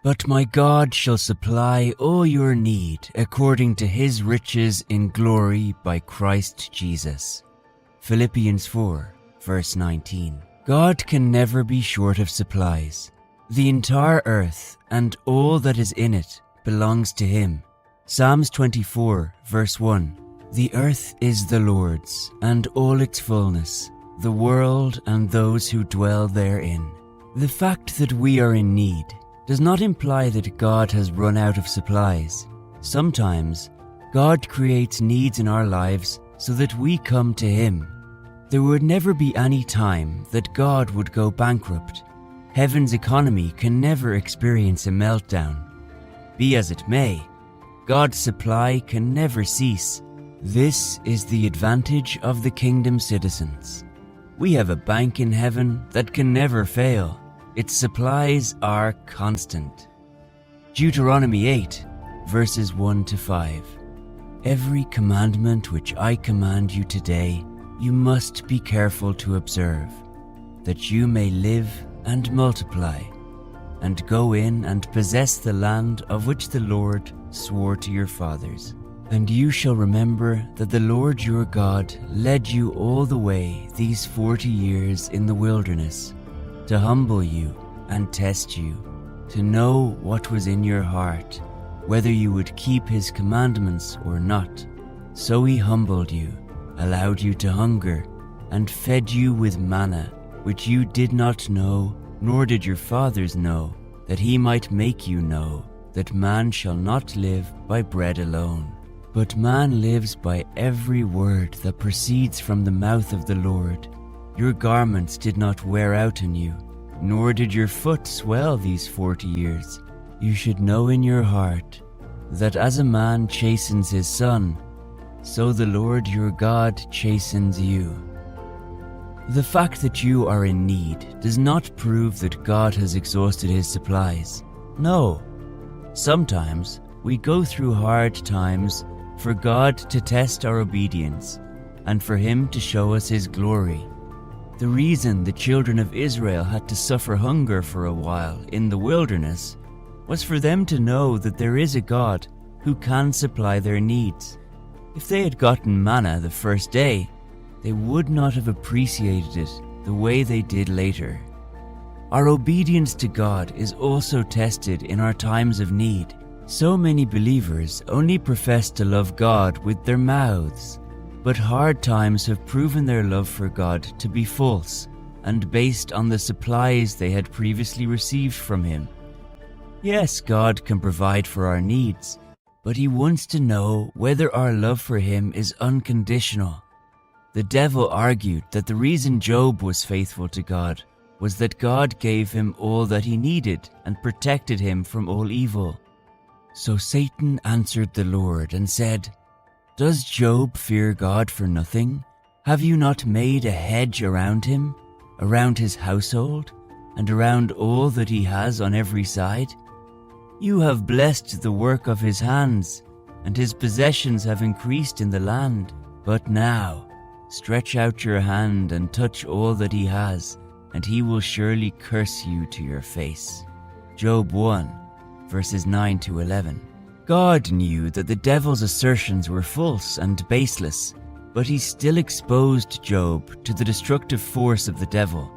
But my God shall supply all your need according to his riches in glory by Christ Jesus. Philippians 4, verse 19. God can never be short of supplies. The entire earth and all that is in it belongs to him. Psalms 24, verse 1. The earth is the Lord's, and all its fullness, the world and those who dwell therein. The fact that we are in need does not imply that God has run out of supplies. Sometimes, God creates needs in our lives so that we come to him. There would never be any time that God would go bankrupt. Heaven's economy can never experience a meltdown. Be as it may, God's supply can never cease. This is the advantage of the kingdom citizens. We have a bank in heaven that can never fail. Its supplies are constant. Deuteronomy 8, verses 1 to 5. Every commandment which I command you today, you must be careful to observe, that you may live and multiply, and go in and possess the land of which the Lord swore to your fathers. And you shall remember that the Lord your God led you all the way these 40 years in the wilderness, to humble you and test you, to know what was in your heart, whether you would keep his commandments or not. So he humbled you, allowed you to hunger, and fed you with manna, which you did not know, nor did your fathers know, that he might make you know that man shall not live by bread alone, but man lives by every word that proceeds from the mouth of the Lord. Your garments did not wear out in you, nor did your foot swell these 40 years. You should know in your heart that as a man chastens his son, so the Lord your God chastens you. The fact that you are in need does not prove that God has exhausted his supplies. No. Sometimes we go through hard times for God to test our obedience and for him to show us his glory. The reason the children of Israel had to suffer hunger for a while in the wilderness was for them to know that there is a God who can supply their needs. If they had gotten manna the first day, they would not have appreciated it the way they did later. Our obedience to God is also tested in our times of need. So many believers only profess to love God with their mouths, but hard times have proven their love for God to be false and based on the supplies they had previously received from him. Yes, God can provide for our needs, but he wants to know whether our love for him is unconditional. The devil argued that the reason Job was faithful to God was that God gave him all that he needed and protected him from all evil. So Satan answered the Lord and said, "Does Job fear God for nothing? Have you not made a hedge around him, around his household, and around all that he has on every side? You have blessed the work of his hands, and his possessions have increased in the land. But now, stretch out your hand and touch all that he has, and he will surely curse you to your face." Job 1, verses 9 to 11. God knew that the devil's assertions were false and baseless, but he still exposed Job to the destructive force of the devil.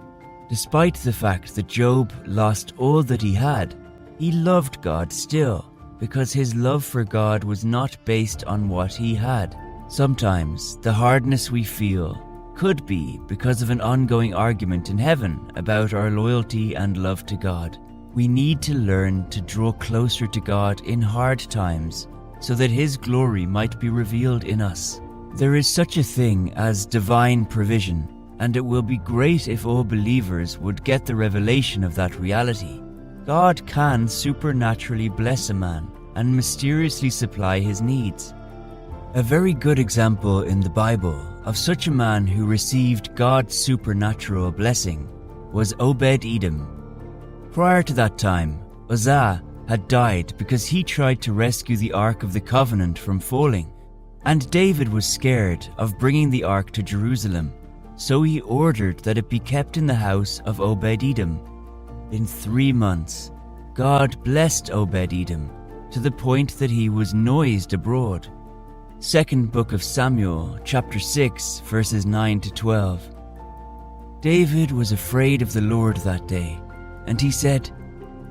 Despite the fact that Job lost all that he had, he loved God still, because his love for God was not based on what he had. Sometimes the hardness we feel could be because of an ongoing argument in heaven about our loyalty and love to God. We need to learn to draw closer to God in hard times so that his glory might be revealed in us. There is such a thing as divine provision, and it will be great if all believers would get the revelation of that reality. God can supernaturally bless a man and mysteriously supply his needs. A very good example in the Bible of such a man who received God's supernatural blessing was Obed-Edom. Prior to that time, Uzzah had died because he tried to rescue the Ark of the Covenant from falling, and David was scared of bringing the Ark to Jerusalem, so he ordered that it be kept in the house of Obed-Edom. In 3 months, God blessed Obed-Edom to the point that he was noised abroad. Second Book of Samuel, chapter 6, verses 9 to 12. David was afraid of the Lord that day, and he said,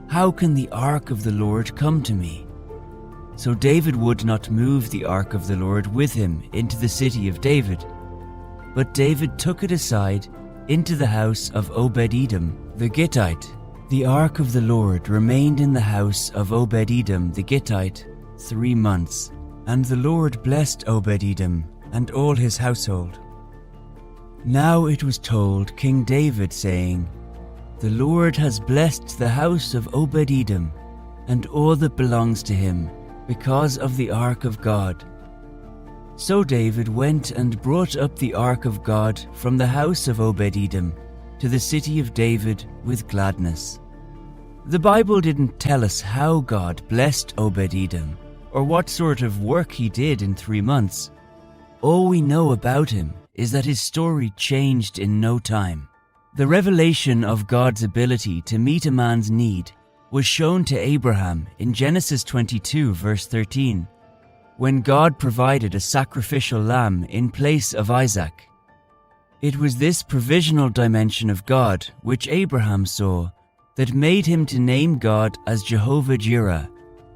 "How can the ark of the Lord come to me?" So David would not move the ark of the Lord with him into the city of David. But David took it aside into the house of Obed-Edom the Gittite. The ark of the Lord remained in the house of Obed-Edom the Gittite 3 months, and the Lord blessed Obed-Edom and all his household. Now it was told King David, saying, "The Lord has blessed the house of Obed-Edom and all that belongs to him, because of the ark of God." So David went and brought up the ark of God from the house of Obed-Edom to the city of David with gladness. The Bible didn't tell us how God blessed Obed-Edom or what sort of work he did in 3 months. All we know about him is that his story changed in no time. The revelation of God's ability to meet a man's need was shown to Abraham in Genesis 22, verse 13, when God provided a sacrificial lamb in place of Isaac. It was this provisional dimension of God which Abraham saw that made him to name God as Jehovah-Jireh,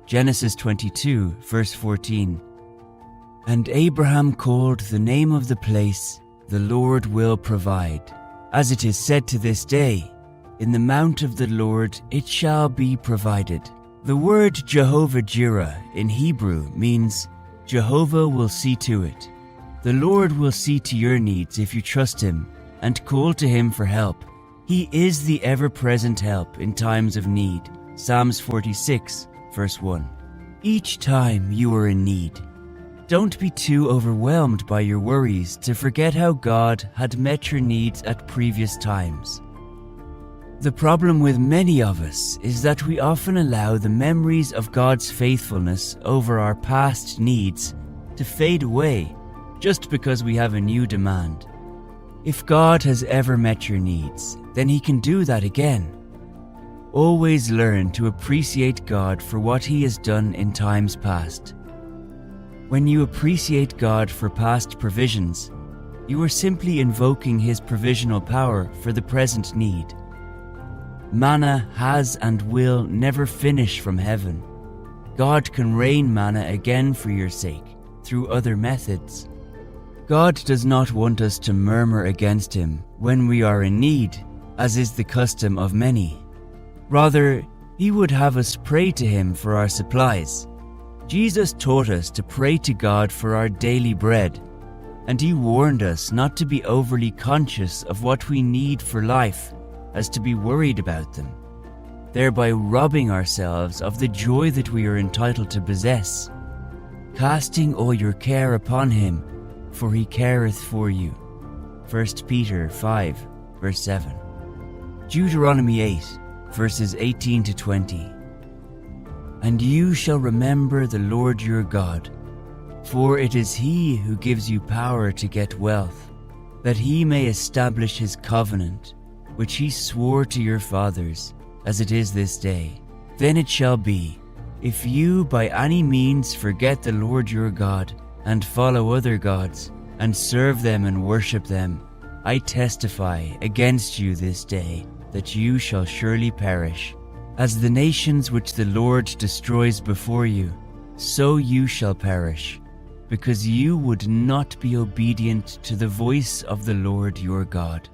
Genesis 22, verse 14. And Abraham called the name of the place, "The Lord will provide." As it is said to this day, "In the mount of the Lord it shall be provided." The word Jehovah-Jireh in Hebrew means Jehovah will see to it. The Lord will see to your needs if you trust him and call to him for help. He is the ever-present help in times of need. Psalms 46, verse 1. Each time you are in need, don't be too overwhelmed by your worries to forget how God had met your needs at previous times. The problem with many of us is that we often allow the memories of God's faithfulness over our past needs to fade away just because we have a new demand. If God has ever met your needs, then he can do that again. Always learn to appreciate God for what he has done in times past. When you appreciate God for past provisions, you are simply invoking his provisional power for the present need. Manna has and will never finish from heaven. God can rain manna again for your sake through other methods. God does not want us to murmur against him when we are in need, as is the custom of many. Rather, he would have us pray to him for our supplies. Jesus taught us to pray to God for our daily bread, and he warned us not to be overly conscious of what we need for life, as to be worried about them, thereby robbing ourselves of the joy that we are entitled to possess. Casting all your care upon him, for he careth for you. 1 Peter 5, verse 7. Deuteronomy 8, verses 18 to 20. And you shall remember the Lord your God, for it is he who gives you power to get wealth, that he may establish his covenant, which he swore to your fathers, as it is this day. Then it shall be, if you by any means forget the Lord your God, and follow other gods, and serve them and worship them, I testify against you this day that you shall surely perish. As the nations which the Lord destroys before you, so you shall perish, because you would not be obedient to the voice of the Lord your God.